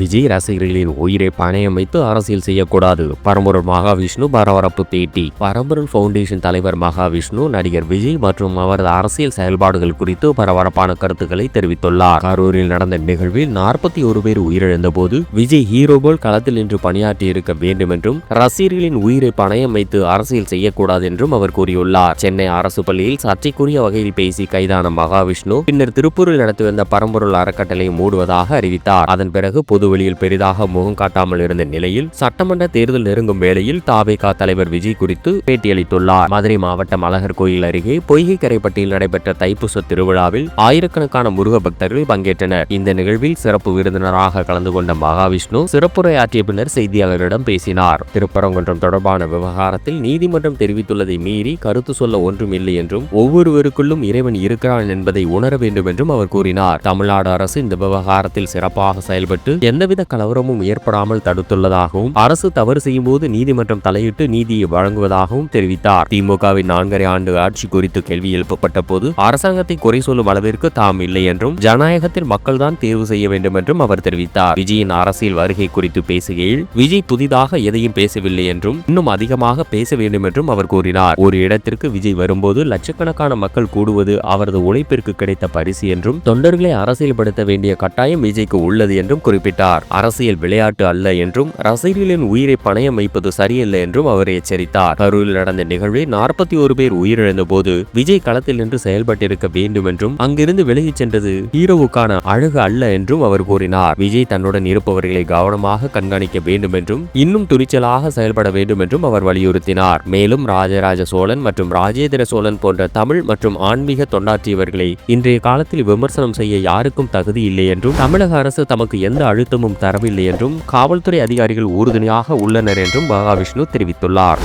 விஜய் ரசிகர்களின் உயிரை பணயம் வைத்து அரசியல் செய்யக்கூடாது. பரம்பொருள் மகாவிஷ்ணு பரபரப்பு பேட்டி. பரம்பொருள் பவுண்டேஷன் தலைவர் மகாவிஷ்ணு நடிகர் விஜய் மற்றும் அவரது அரசியல் செயல்பாடுகள் குறித்து பரபரப்பான கருத்துக்களை தெரிவித்துள்ளார். கரூரில் நடந்த நிகழ்வில் 41 பேர் உயிரிழந்த போது விஜய் ஹீரோ போல் களத்தில் நின்று பணியாற்றி இருக்க வேண்டும் என்றும் ரசிகர்களின் உயிரை பணயம் வைத்து அரசியல் செய்யக்கூடாது என்றும் அவர் கூறியுள்ளார். சென்னை அரசு பள்ளியில் சர்ச்சைக்குரிய வகையில் பேசி கைதான மகாவிஷ்ணு பின்னர் திருப்பூரில் நடத்தி வந்த பரம்பொருள் அறக்கட்டளை மூடுவதாக அறிவித்தார். அதன் பிறகு பொதுவெளியில் பெரிதாக முகம் காட்டாமல் இருந்த நிலையில் சட்டமன்ற தேர்தல் நெருங்கும் வேளையில் தாவேகா தலைவர் விஜய் குறித்து பேட்டியளித்துள்ளார். மதுரை மாவட்டம் அழகர் கோயில் அருகே பொய்கை கரைப்பட்டியில் நடைபெற்ற தைப்பூச திருவிழாவில் ஆயிரக்கணக்கான முருக பக்தர்கள் பங்கேற்றனர். இந்த நிகழ்வில் சிறப்பு விருந்தினராக கலந்து கொண்ட மகாவிஷ்ணு சிறப்புரை ஆற்றிய பின்னர் செய்தியாளர்களிடம் பேசினார். திருப்பரங்குன்றம் தொடர்பான விவகாரத்தில் நீதிமன்றம் தெரிவித்துள்ளதை மீறி கருத்து சொல்ல ஒன்றும் இல்லை என்றும் ஒவ்வொருவருக்குள்ளும் இறைவன் இருக்கிறான் என்பதை உணர வேண்டும் என்றும் அவர் கூறினார். தமிழ்நாடு அரசு இந்த விவகாரத்தில் சிறப்பாக செயல்பட்டு எந்தவித கலவரமும் ஏற்படாமல் தடுத்துள்ளதாகவும் அரசு தவறு செய்யும் போது நீதிமன்றம் தலையிட்டு நீதியை வழங்குவதாகவும் தெரிவித்தார். திமுகவின் 4.5 ஆண்டு ஆட்சி குறித்து கேள்வி எழுப்பப்பட்ட போது அரசாங்கத்தை குறை சொல்லும் அளவிற்கு தாம் இல்லை என்றும் ஜனநாயகத்தில் மக்கள் தான் தேர்வு செய்ய வேண்டும் என்றும் அவர் தெரிவித்தார். விஜயின் அரசியல் வருகை குறித்து பேசுகையில் விஜய் புதிதாக எதையும் பேசவில்லை என்றும் இன்னும் அதிகமாக பேச வேண்டும் என்றும் அவர் கூறினார். ஒரு இடத்திற்கு விஜய் வரும்போது லட்சக்கணக்கான மக்கள் கூடுவது அவரது உழைப்பிற்கு கிடைத்த பரிசு என்றும் தொண்டர்களை அரசியல்படுத்த வேண்டிய கட்டாயம் விஜய்க்கு உள்ளது என்றும் குறிப்பிட்டார். அரசியல் விளையாட்டு அல்ல என்றும் ரசிகர்களின் உயிரை பணயம் வைப்பது சரியல்ல என்றும் அவர் எச்சரித்தார். கரூரில் நடந்த நிகழ்வில் 41 பேர் உயிரிழந்த போது விஜய் களத்தில் நின்று செயல்பட்டிருக்க வேண்டும் என்றும் அங்கிருந்து விலகிச் சென்றது ஹீரோவுக்கான அழகு அல்ல என்றும் அவர் கூறினார். விஜய் தன்னுடன் இருப்பவர்களை கவனமாக கண்காணிக்க வேண்டும் என்றும் இன்னும் துணிச்சலாக செயல்பட வேண்டும் என்றும் அவர் வலியுறுத்தினார். மேலும் ராஜராஜ சோழன் மற்றும் ராஜேந்திர சோழன் போன்ற தமிழ் மற்றும் ஆன்மீக தொண்டாற்றியவர்களை இன்றைய காலத்தில் விமர்சனம் செய்ய யாருக்கும் தகுதி இல்லை என்றும் தமிழக அரசு தமக்கு எந்த அழுத்தமும் தரவில்லை என்றும் காவல்துறை அதிகாரிகள் உறுதுணையாக உள்ளனர் என்றும் மகாவிஷ்ணு தெரிவித்துள்ளார்.